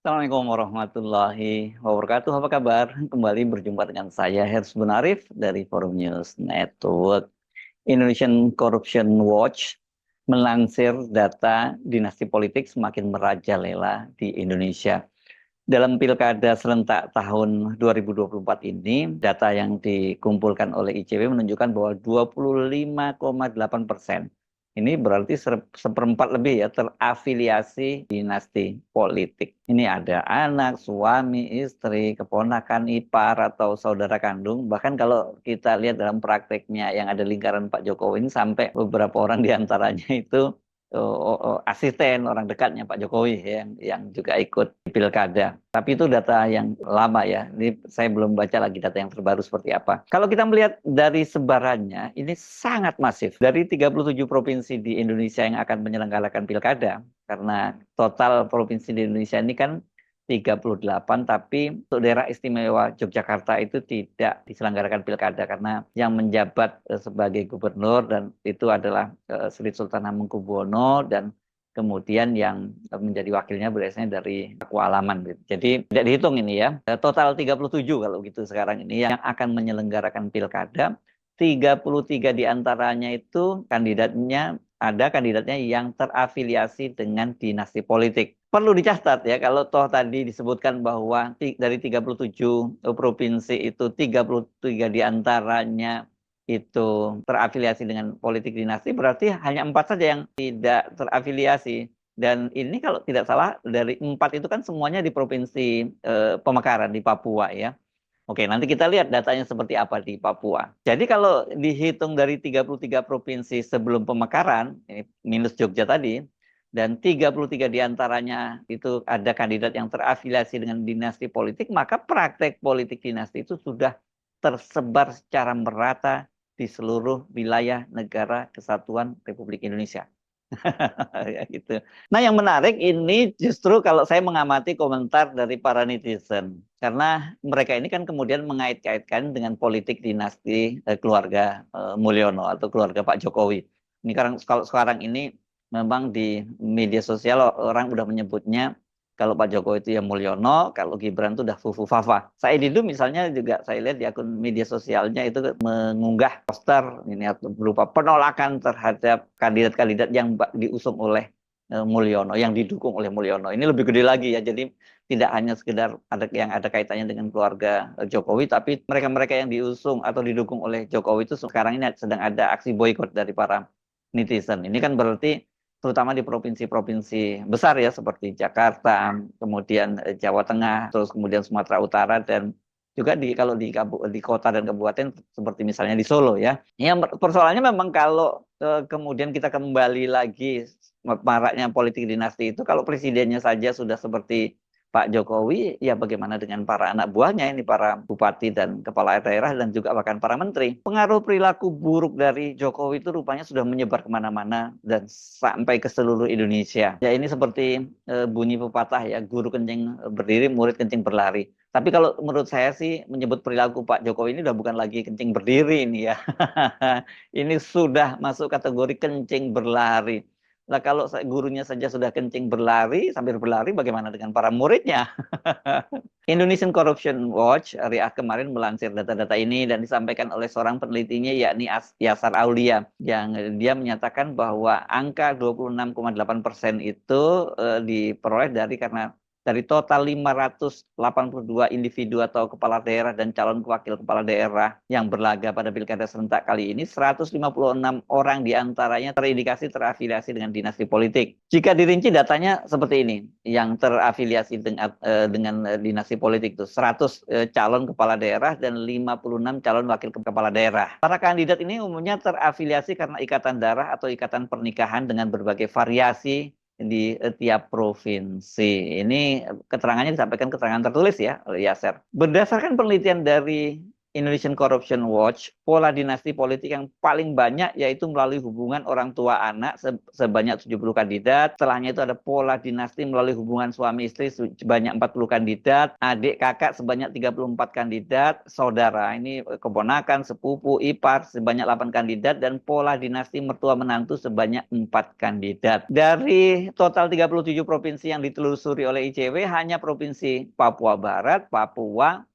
Assalamualaikum warahmatullahi wabarakatuh. Apa kabar? Kembali berjumpa dengan saya Hersy Bunarif dari Forum News Network. Indonesian Corruption Watch melansir data dinasti politik semakin merajalela di Indonesia. Dalam pilkada serentak tahun 2024 ini, data yang dikumpulkan oleh ICW menunjukkan bahwa 25,8%. Ini berarti seperempat lebih ya terafiliasi dinasti politik. Ini ada anak, suami, istri, keponakan, ipar, atau saudara kandung. Bahkan kalau kita lihat dalam prakteknya yang ada lingkaran Pak Jokowi ini sampai beberapa orang diantaranya itu asisten orang dekatnya Pak Jokowi yang juga ikut di pilkada. Tapi itu data yang lama ya. Ini saya belum baca lagi data yang terbaru seperti apa. Kalau kita melihat dari sebarannya, ini sangat masif. Dari 37 provinsi di Indonesia yang akan menyelenggarakan pilkada, karena total provinsi di Indonesia ini kan 38, tapi untuk daerah istimewa Yogyakarta itu tidak diselenggarakan pilkada karena yang menjabat sebagai gubernur dan itu adalah Sri Sultan Hamengkubuwono dan kemudian yang menjadi wakilnya biasanya dari Pakualaman gitu. Jadi tidak dihitung ini ya. Total 37 kalau gitu sekarang ini yang akan menyelenggarakan pilkada. 33 diantaranya itu kandidatnya yang terafiliasi dengan dinasti politik. Perlu dicatat ya, kalau toh tadi disebutkan bahwa dari 37 provinsi itu 33 diantaranya itu terafiliasi dengan politik dinasti, berarti hanya 4 saja yang tidak terafiliasi. Dan ini kalau tidak salah dari 4 itu kan semuanya di provinsi Pemekaran di Papua ya. Oke, nanti kita lihat datanya seperti apa di Papua. Jadi kalau dihitung dari 33 provinsi sebelum pemekaran, ini minus Jogja tadi, dan 33 diantaranya itu ada kandidat yang terafiliasi dengan dinasti politik, maka praktek politik dinasti itu sudah tersebar secara merata di seluruh wilayah negara kesatuan Republik Indonesia. Ya gitu. Nah, yang menarik ini justru kalau saya mengamati komentar dari para netizen. Karena mereka ini kan kemudian mengait-kaitkan dengan politik dinasti keluarga Mulyono atau keluarga Pak Jokowi. Ini kalau sekarang ini memang di media sosial orang udah menyebutnya kalau Pak Jokowi itu ya Mulyono, kalau Gibran itu udah Fufu Fafa. Saya Didu misalnya juga saya lihat di akun media sosialnya itu mengunggah poster ini berupa penolakan terhadap kandidat-kandidat yang diusung oleh Mulyono, yang didukung oleh Mulyono. Ini lebih gede lagi ya. Jadi tidak hanya sekedar ada kaitannya dengan keluarga Jokowi, tapi mereka-mereka yang diusung atau didukung oleh Jokowi itu sekarang ini sedang ada aksi boykot dari para netizen. Ini kan berarti terutama di provinsi-provinsi besar ya seperti Jakarta, kemudian Jawa Tengah, terus kemudian Sumatera Utara dan juga kalau di kota dan kabupaten seperti misalnya di Solo ya. Yang persoalannya memang kalau kemudian kita kembali lagi maraknya politik dinasti itu kalau presidennya saja sudah seperti Pak Jokowi, ya bagaimana dengan para anak buahnya ini, para bupati dan kepala daerah dan juga bahkan para menteri. Pengaruh perilaku buruk dari Jokowi itu rupanya sudah menyebar kemana-mana dan sampai ke seluruh Indonesia. Ya ini seperti bunyi pepatah ya, guru kencing berdiri, murid kencing berlari. Tapi kalau menurut saya sih menyebut perilaku Pak Jokowi ini udah bukan lagi kencing berdiri ini ya. Ini sudah masuk kategori kencing berlari. Nah, kalau gurunya saja sudah kencing berlari, sambil berlari, bagaimana dengan para muridnya? Indonesian Corruption Watch kemarin melansir data-data ini dan disampaikan oleh seorang penelitinya yakni Yasar Aulia yang dia menyatakan bahwa angka 26,8% itu diperoleh karena dari total 582 individu atau kepala daerah dan calon wakil kepala daerah yang berlaga pada pilkada serentak kali ini, 156 orang diantaranya terindikasi terafiliasi dengan dinasti politik. Jika dirinci datanya seperti ini, yang terafiliasi dengan dinasti politik itu 100 calon kepala daerah dan 56 calon wakil kepala daerah. Para kandidat ini umumnya terafiliasi karena ikatan darah atau ikatan pernikahan dengan berbagai variasi di tiap provinsi. Ini keterangannya disampaikan keterangan tertulis ya oleh Yaser. Berdasarkan penelitian dari Indonesian Corruption Watch, pola dinasti politik yang paling banyak yaitu melalui hubungan orang tua anak sebanyak 70 kandidat. Setelahnya itu ada pola dinasti melalui hubungan suami istri sebanyak 40 kandidat, adik kakak sebanyak 34 kandidat, saudara ini keponakan, sepupu, ipar sebanyak 8 kandidat, dan pola dinasti mertua menantu sebanyak 4 kandidat. Dari total 37 provinsi yang ditelusuri oleh ICW, hanya provinsi Papua Barat, Papua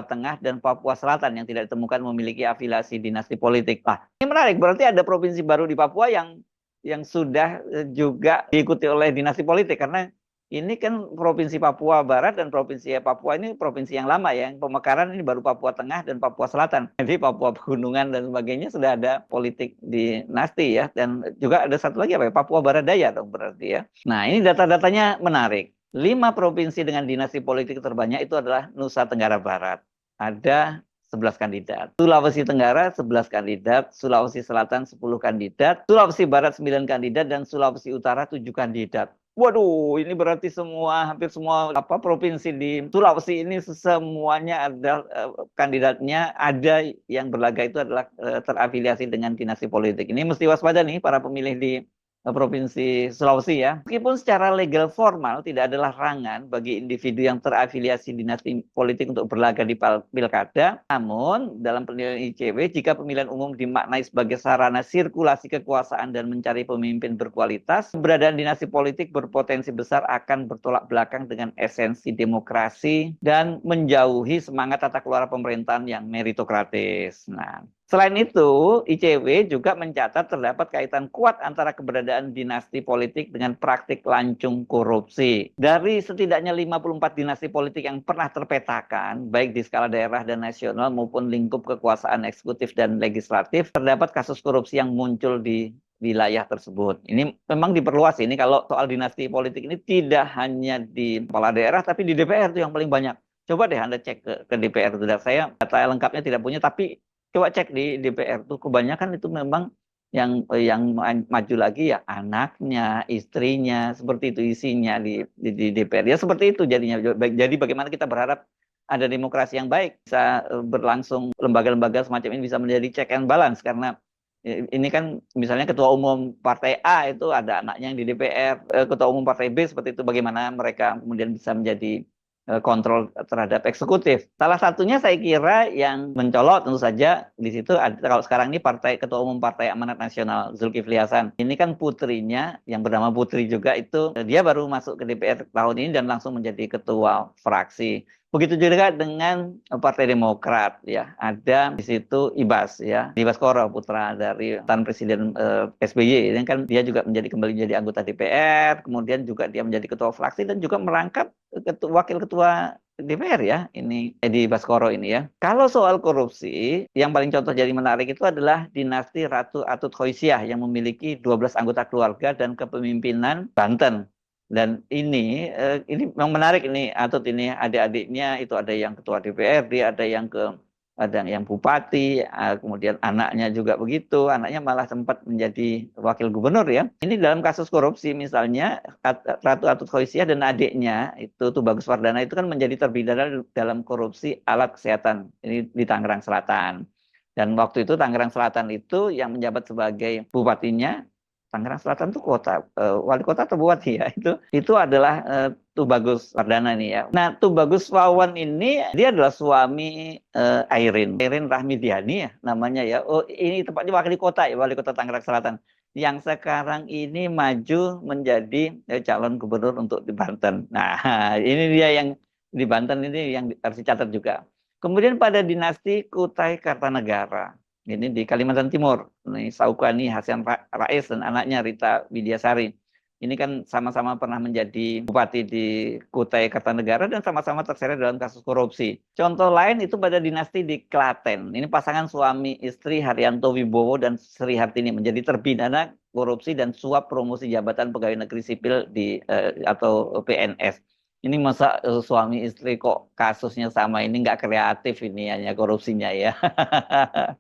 Tengah, dan Papua Selatan yang tidak ditemukan memiliki afiliasi dinasti politik. Nah, ini menarik, berarti ada provinsi baru di Papua yang sudah juga diikuti oleh dinasti politik, karena ini kan provinsi Papua Barat dan provinsi Papua ini provinsi yang lama ya. Pemekaran ini baru Papua Tengah dan Papua Selatan. Jadi Papua Pegunungan dan sebagainya sudah ada politik dinasti ya. Dan juga ada satu lagi apa ya? Papua Barat Daya dong berarti ya. Nah, ini data-datanya menarik. 5 provinsi dengan dinasti politik terbanyak itu adalah Nusa Tenggara Barat. Ada 11 kandidat. Sulawesi Tenggara 11 kandidat, Sulawesi Selatan 10 kandidat, Sulawesi Barat 9 kandidat, dan Sulawesi Utara 7 kandidat. Waduh, ini berarti hampir semua provinsi di Sulawesi ini semuanya ada kandidatnya, ada yang berlaga itu adalah terafiliasi dengan dinasti politik. Ini mesti waspada nih para pemilih di Provinsi Sulawesi ya. Meskipun secara legal formal tidak ada larangan bagi individu yang terafiliasi dinasti politik untuk berlaga di pilkada, namun dalam penilaian ICW, jika pemilihan umum dimaknai sebagai sarana sirkulasi kekuasaan dan mencari pemimpin berkualitas, keberadaan dinasti politik berpotensi besar akan bertolak belakang dengan esensi demokrasi dan menjauhi semangat tata kelola pemerintahan yang meritokratis. Nah, selain itu, ICW juga mencatat terdapat kaitan kuat antara keberadaan dinasti politik dengan praktik lancung korupsi. Dari setidaknya 54 dinasti politik yang pernah terpetakan, baik di skala daerah dan nasional maupun lingkup kekuasaan eksekutif dan legislatif, terdapat kasus korupsi yang muncul di wilayah tersebut. Ini memang diperluas ini kalau soal dinasti politik ini tidak hanya di kepala daerah, tapi di DPR itu yang paling banyak. Coba deh Anda cek ke DPR itu. Saya data lengkapnya tidak punya, tapi coba cek di DPR tuh kebanyakan itu memang yang maju lagi ya anaknya, istrinya, seperti itu isinya di DPR. Ya seperti itu jadinya. Jadi bagaimana kita berharap ada demokrasi yang baik, bisa berlangsung, lembaga-lembaga semacam ini bisa menjadi check and balance, karena ini kan misalnya ketua umum partai A itu ada anaknya yang di DPR, ketua umum partai B seperti itu, bagaimana mereka kemudian bisa menjadi kontrol terhadap eksekutif. Salah satunya saya kira yang mencolok tentu saja di situ ada, kalau sekarang ini ketua umum Partai Amanat Nasional Zulkifli Hasan. Ini kan putrinya yang bernama Putri juga itu, dia baru masuk ke DPR tahun ini dan langsung menjadi ketua fraksi. Begitu juga dengan Partai Demokrat ya, ada di situ Ibas ya, Ibas Koro, putra dari mantan Presiden SBY. Ini kan dia juga kembali menjadi anggota DPR, kemudian juga dia menjadi ketua fraksi dan juga merangkap wakil ketua DPR ya, ini Edi Baskoro ini ya. Kalau soal korupsi, yang paling contoh jadi menarik itu adalah dinasti Ratu Atut Khoisyah yang memiliki 12 anggota keluarga dan kepemimpinan Banten. Dan ini memang menarik ini, Atut ini adik-adiknya itu ada yang ketua DPRD, ada yang bupati, kemudian anaknya juga begitu, anaknya malah sempat menjadi wakil gubernur ya. Ini dalam kasus korupsi misalnya Ratu Atut Khoisyah dan adiknya itu Tubagus Wardana itu kan menjadi terpidana dalam korupsi alat kesehatan ini di Tangerang Selatan. Dan waktu itu Tangerang Selatan itu yang menjabat sebagai bupatinya, Tangerang Selatan itu wali kota atau bupati ya, itu adalah Tubagus Wardana nih ya. Nah, Tubagus Wawan ini dia adalah suami Airin Rahmidiani ya namanya ya. Oh, ini tepatnya wali kota Tangerang Selatan yang sekarang ini maju menjadi calon gubernur untuk di Banten. Nah, ini dia yang di Banten ini yang harus dicatat juga. Kemudian pada dinasti Kutai Kartanegara, ini di Kalimantan Timur, ini Saukani Hasan Rais dan anaknya Rita Widyasari. Ini kan sama-sama pernah menjadi bupati di Kutai Kartanegara dan sama-sama terseret dalam kasus korupsi. Contoh lain itu pada dinasti di Klaten. Ini pasangan suami istri Haryanto Wibowo dan Sri Hartini menjadi terpidana korupsi dan suap promosi jabatan pegawai negeri sipil atau PNS. Ini masa suami istri kok kasusnya sama ini nggak kreatif ini hanya korupsinya ya.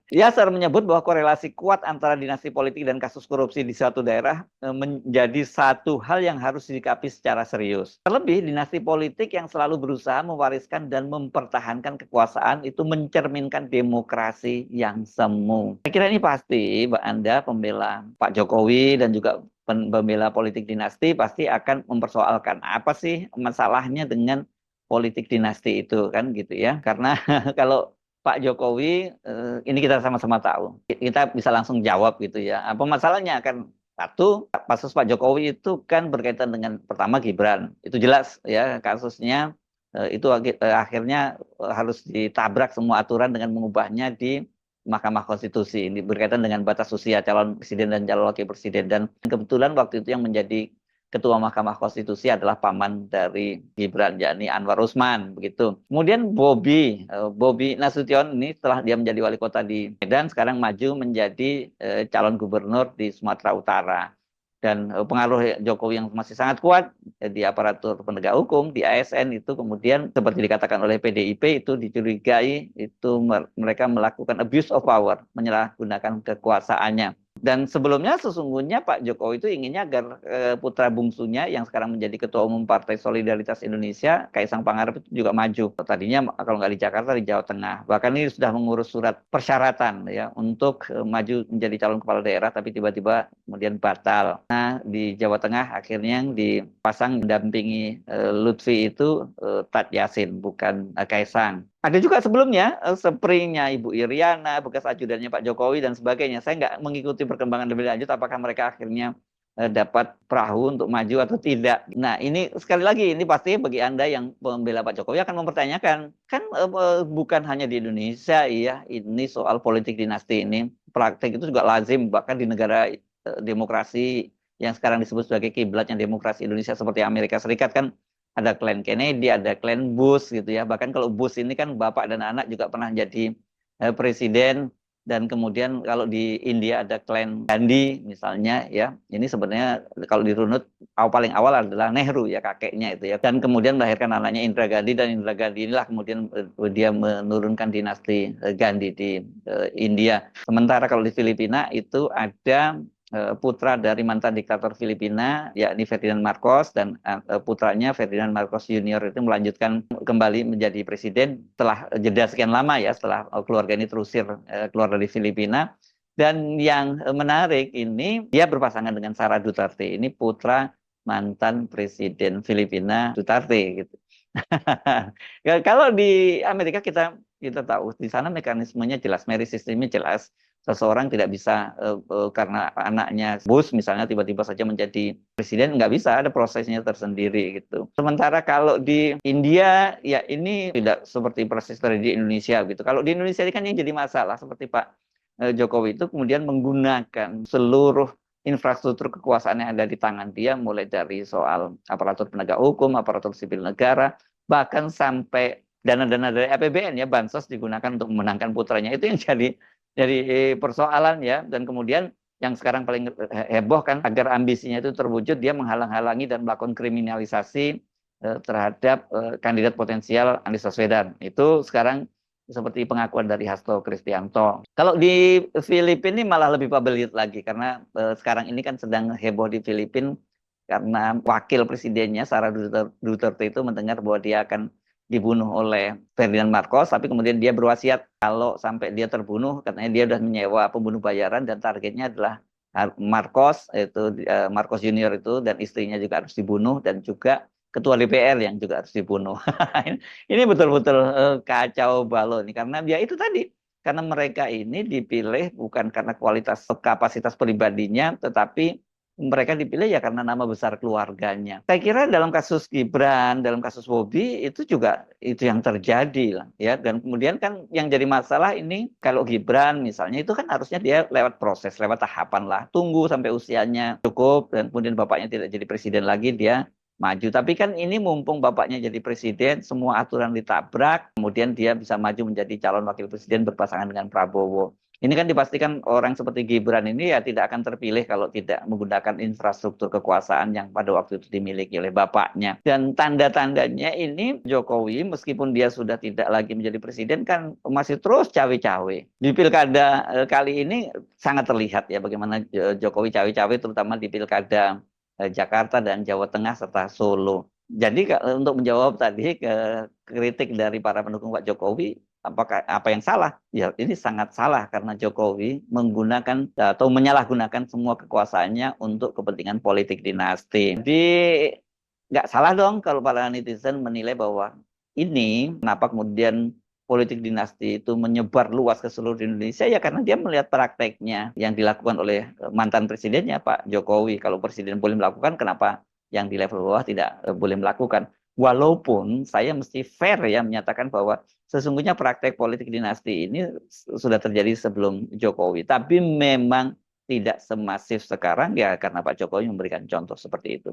Yasser menyebut bahwa korelasi kuat antara dinasti politik dan kasus korupsi di suatu daerah menjadi satu hal yang harus disikapi secara serius. Terlebih dinasti politik yang selalu berusaha mewariskan dan mempertahankan kekuasaan itu mencerminkan demokrasi yang semu. Saya kira ini pasti Mbak Anda pembela Pak Jokowi dan juga pembela politik dinasti pasti akan mempersoalkan apa sih masalahnya dengan politik dinasti itu kan gitu ya. Karena kalau Pak Jokowi ini kita sama-sama tahu. Kita bisa langsung jawab gitu ya. Apa masalahnya? Kan satu, kasus Pak Jokowi itu kan berkaitan dengan pertama Gibran. Itu jelas ya kasusnya itu akhirnya harus ditabrak semua aturan dengan mengubahnya di Mahkamah Konstitusi. Ini berkaitan dengan batas usia calon presiden dan calon wakil presiden. Dan kebetulan waktu itu yang menjadi Ketua Mahkamah Konstitusi adalah paman dari Gibran, yakni Anwar Usman, begitu. Kemudian Bobi Nasution ini setelah dia menjadi wali kota di Medan, sekarang maju menjadi calon gubernur di Sumatera Utara. Dan pengaruh Jokowi yang masih sangat kuat di aparatur penegak hukum, di ASN itu kemudian seperti dikatakan oleh PDIP itu dicurigai itu mereka melakukan abuse of power, menyalahgunakan kekuasaannya. Dan sebelumnya sesungguhnya Pak Jokowi itu inginnya agar putra bungsunya yang sekarang menjadi Ketua Umum Partai Solidaritas Indonesia, Kaisang Pangarep itu juga maju. Tadinya kalau nggak di Jakarta, di Jawa Tengah. Bahkan ini sudah mengurus surat persyaratan ya untuk maju menjadi calon kepala daerah, tapi tiba-tiba kemudian batal. Nah, di Jawa Tengah akhirnya yang dipasang mendampingi Lutfi itu Tat Yasin, bukan Kaisang. Ada juga sebelumnya, seprinya Ibu Iriana, bekas ajudannya Pak Jokowi, dan sebagainya. Saya nggak mengikuti perkembangan lebih lanjut, apakah mereka akhirnya dapat perahu untuk maju atau tidak. Nah, ini sekali lagi, ini pasti bagi Anda yang membela Pak Jokowi akan mempertanyakan, kan bukan hanya di Indonesia, ya, ini soal politik dinasti ini. Praktek itu juga lazim, bahkan di negara demokrasi yang sekarang disebut sebagai kiblatnya demokrasi Indonesia seperti Amerika Serikat kan, ada klan Kennedy, ada klan Bush gitu ya. Bahkan kalau Bush ini kan bapak dan anak juga pernah jadi presiden. Dan kemudian kalau di India ada klan Gandhi misalnya ya. Ini sebenarnya kalau dirunut paling awal adalah Nehru ya, kakeknya itu ya. Dan kemudian melahirkan anaknya Indira Gandhi, dan Indira Gandhi inilah kemudian dia menurunkan dinasti Gandhi di India. Sementara kalau di Filipina itu ada putra dari mantan diktator Filipina, yakni Ferdinand Marcos, dan putranya Ferdinand Marcos Junior itu melanjutkan kembali menjadi presiden setelah jeda sekian lama ya, setelah keluarga ini terusir keluar dari Filipina. Dan yang menarik ini, dia berpasangan dengan Sara Duterte, ini putra mantan presiden Filipina Duterte gitu. Kalau di Amerika kita tahu di sana mekanismenya jelas, merit sistemnya jelas. Seseorang tidak bisa karena anaknya Bush misalnya tiba-tiba saja menjadi presiden, nggak bisa, ada prosesnya tersendiri gitu. Sementara kalau di India ya ini tidak seperti proses di Indonesia gitu. Kalau di Indonesia ini kan yang jadi masalah seperti Pak Jokowi itu kemudian menggunakan seluruh infrastruktur kekuasaan yang ada di tangan dia, mulai dari soal aparatur penegak hukum, aparatur sipil negara, bahkan sampai dana-dana dari APBN ya, bansos digunakan untuk memenangkan putranya. Itu yang jadi persoalan ya. Dan kemudian yang sekarang paling heboh kan, agar ambisinya itu terwujud, dia menghalang-halangi dan melakukan kriminalisasi terhadap kandidat potensial Anies Baswedan. Itu sekarang seperti pengakuan dari Hasto Kristianto. Kalau di Filipina ini malah lebih publik lagi, karena sekarang ini kan sedang heboh di Filipina karena wakil presidennya Sara Duterte itu mendengar bahwa dia akan dibunuh oleh Ferdinand Marcos, tapi kemudian dia berwasiat kalau sampai dia terbunuh, katanya dia sudah menyewa pembunuh bayaran dan targetnya adalah Marcos, itu Marcos Junior itu, dan istrinya juga harus dibunuh, dan juga ketua DPR yang juga harus dibunuh. Ini betul-betul kacau balau nih, karena dia itu tadi, karena mereka ini dipilih bukan karena kualitas kapasitas pribadinya, tetapi mereka dipilih ya karena nama besar keluarganya. Saya kira dalam kasus Gibran, dalam kasus Bobi itu juga itu yang terjadi lah ya. Dan kemudian kan yang jadi masalah ini, kalau Gibran misalnya itu kan harusnya dia lewat proses, lewat tahapan lah. Tunggu sampai usianya cukup dan kemudian bapaknya tidak jadi presiden lagi, dia maju. Tapi kan ini mumpung bapaknya jadi presiden, semua aturan ditabrak, kemudian dia bisa maju menjadi calon wakil presiden berpasangan dengan Prabowo. Ini kan dipastikan orang seperti Gibran ini ya tidak akan terpilih kalau tidak menggunakan infrastruktur kekuasaan yang pada waktu itu dimiliki oleh bapaknya. Dan tanda-tandanya ini Jokowi meskipun dia sudah tidak lagi menjadi presiden kan masih terus cawe-cawe. Di pilkada kali ini sangat terlihat ya bagaimana Jokowi cawe-cawe terutama di pilkada Jakarta dan Jawa Tengah serta Solo. Jadi untuk menjawab tadi ke kritik dari para pendukung Pak Jokowi, apakah apa yang salah? Ya ini sangat salah karena Jokowi menggunakan atau menyalahgunakan semua kekuasaannya untuk kepentingan politik dinasti. Jadi nggak salah dong kalau para netizen menilai bahwa ini kenapa kemudian politik dinasti itu menyebar luas ke seluruh Indonesia ya karena dia melihat prakteknya yang dilakukan oleh mantan presidennya Pak Jokowi. Kalau presiden boleh melakukan, kenapa yang di level bawah tidak boleh melakukan? Walaupun saya mesti fair ya menyatakan bahwa sesungguhnya praktek politik dinasti ini sudah terjadi sebelum Jokowi, tapi memang tidak semasif sekarang ya karena Pak Jokowi memberikan contoh seperti itu.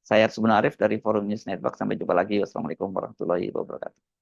Saya Arif dari Forum News Network. Sampai jumpa lagi. Wassalamualaikum warahmatullahi wabarakatuh.